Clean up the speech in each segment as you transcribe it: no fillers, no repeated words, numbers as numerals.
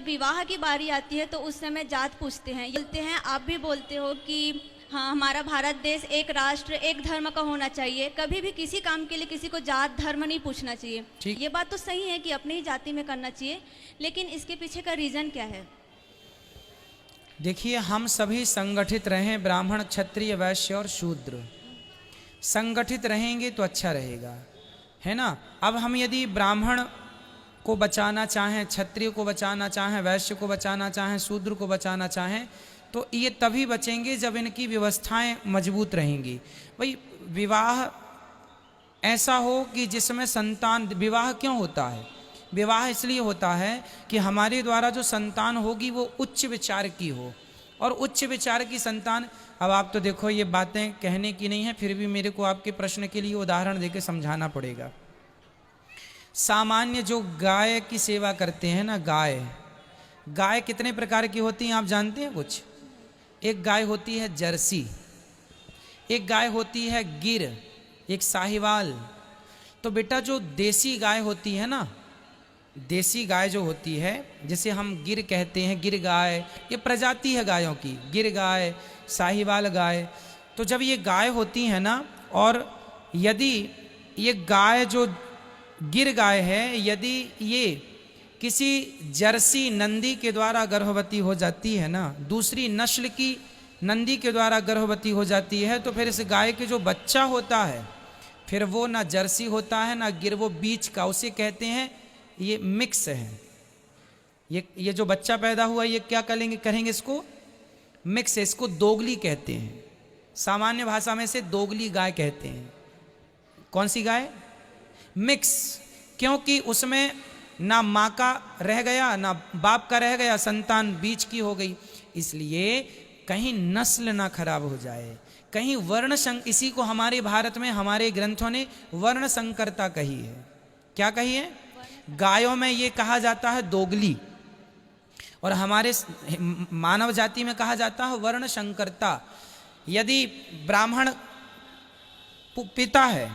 जब विवाह की बारी आती है तो उस समय जात पूछते हैं, बोलते हैं, आप भी बोलते हो कि हाँ हमारा भारत देश एक राष्ट्र एक धर्म का होना चाहिए, कभी भी किसी काम के लिए किसी को जात धर्म नहीं पूछना चाहिए। ये बात तो सही है कि अपनी ही जाति में करना चाहिए, लेकिन इसके पीछे का रीज़न क्या है? देखिए, हम सभी संगठित रहें, ब्राह्मण क्षत्रिय वैश्य और शूद्र संगठित रहेंगे तो अच्छा रहेगा, है ना। अब हम यदि ब्राह्मण को बचाना चाहें, क्षत्रिय को बचाना चाहें, वैश्य को बचाना चाहें, शूद्र को बचाना चाहें, तो ये तभी बचेंगे जब इनकी व्यवस्थाएं मजबूत रहेंगी। भाई विवाह ऐसा हो कि जिसमें संतान, विवाह क्यों होता है? विवाह इसलिए होता है कि हमारे द्वारा जो संतान होगी वो उच्च विचार की हो, और उच्च विचार की संतान। अब आप तो देखो, ये बातें कहने की नहीं है, फिर भी मेरे को आपके प्रश्न के लिए उदाहरण देकर समझाना पड़ेगा। सामान्य जो गाय की सेवा करते हैं ना, गाय कितने प्रकार की होती हैं आप जानते हैं कुछ? एक गाय होती है जर्सी, एक गाय होती है गिर, एक साहिवाल। तो बेटा जो देसी गाय होती है ना, देसी गाय जो होती है, जिसे हम गिर कहते हैं, गिर गाय, ये प्रजाति है गायों की, गिर गाय, साहिवाल गाय। तो जब ये गाय होती है ना, और यदि ये गाय जो गिर गाय है, यदि ये किसी जर्सी नंदी के द्वारा गर्भवती हो जाती है ना, दूसरी नस्ल की नंदी के द्वारा गर्भवती हो जाती है, तो फिर इस गाय के जो बच्चा होता है, फिर वो ना जर्सी होता है ना गिर, वो बीच का, उसे कहते हैं ये मिक्स है। ये जो बच्चा पैदा हुआ, ये क्या करेंगे इसको? मिक्स है, इसको दोगली कहते हैं। सामान्य भाषा में से दोगली गाय कहते हैं। कौन सी गाय? मिक्स, क्योंकि उसमें ना माँ का रह गया ना बाप का रह गया, संतान बीच की हो गई। इसलिए कहीं नस्ल ना खराब हो जाए, कहीं वर्ण इसी को हमारे भारत में हमारे ग्रंथों ने वर्ण संकरता कही है। क्या कही है? गायों में ये कहा जाता है दोगली, और हमारे मानव जाति में कहा जाता है वर्ण संकरता। यदि ब्राह्मण पिता है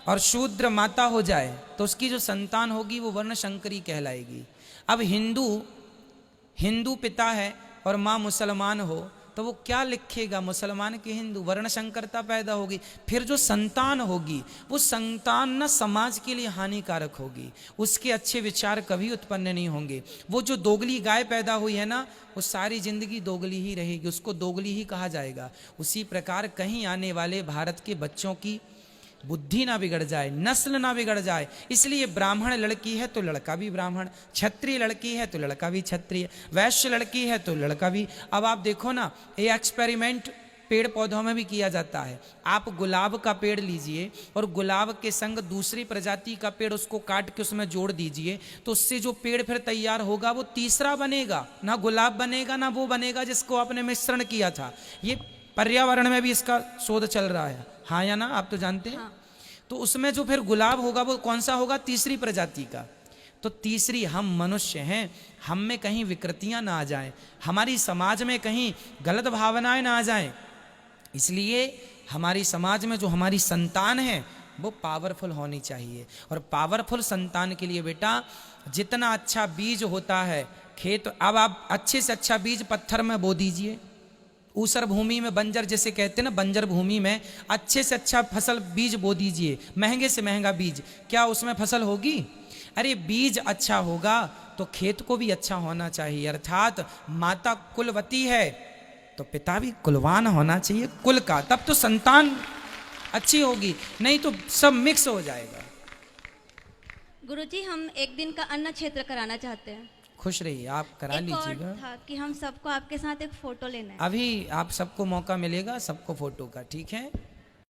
और शूद्र माता हो जाए, तो उसकी जो संतान होगी वो वर्ण शंकरी कहलाएगी। अब हिंदू पिता है और माँ मुसलमान हो, तो वो क्या लिखेगा? मुसलमान के हिंदू, वर्ण संकरता पैदा होगी। फिर जो संतान होगी, वो संतान ना समाज के लिए हानिकारक होगी, उसके अच्छे विचार कभी उत्पन्न नहीं होंगे। वो जो दोगली गाय पैदा हुई है ना, वो सारी जिंदगी दोगली ही रहेगी, उसको दोगली ही कहा जाएगा। उसी प्रकार कहीं आने वाले भारत के बच्चों की बुद्धि ना बिगड़ जाए, नस्ल ना बिगड़ जाए, इसलिए ब्राह्मण लड़की है तो लड़का भी ब्राह्मण, क्षत्रिय लड़की है तो लड़का भी क्षत्रिय, वैश्य लड़की है तो लड़का भी। अब आप देखो ना, ये एक्सपेरिमेंट पेड़ पौधों में भी किया जाता है। आप गुलाब का पेड़ लीजिए और गुलाब के संग दूसरी प्रजाति का पेड़ उसको काट के उसमें जोड़ दीजिए, तो उससे जो पेड़ फिर तैयार होगा वो तीसरा बनेगा, ना गुलाब बनेगा ना वो बनेगा जिसको आपने मिश्रण किया था। ये पर्यावरण में भी इसका शोध चल रहा है, हाँ या ना? आप तो जानते हैं। हाँ। तो उसमें जो फिर गुलाब होगा वो कौन सा होगा? तीसरी प्रजाति का। तो तीसरी, हम मनुष्य हैं, हम में कहीं विकृतियां ना आ जाएं, हमारी समाज में कहीं गलत भावनाएं ना आ जाएं, इसलिए हमारी समाज में जो हमारी संतान है वो पावरफुल होनी चाहिए। और पावरफुल संतान के लिए बेटा जितना अच्छा बीज होता है खेत, अब आप अच्छे से अच्छा बीज पत्थर में बो दीजिए, ऊसर भूमि में, बंजर जिसे कहते हैं ना, बंजर भूमि में अच्छे से अच्छा फसल बीज बो दीजिए, महंगे से महंगा बीज, क्या उसमें फसल होगी? अरे बीज अच्छा होगा तो खेत को भी अच्छा होना चाहिए। अर्थात माता कुलवती है तो पिता भी कुलवान होना चाहिए कुल का, तब तो संतान अच्छी होगी, नहीं तो सब मिक्स हो जाएगा। गुरुजी, हम एक दिन का अन्न क्षेत्र कराना चाहते हैं। खुश रहिए, आप करा लीजिएगा। था कि हम सबको आपके साथ एक फोटो लेना है। अभी आप सबको मौका मिलेगा, सबको फोटो का, ठीक है?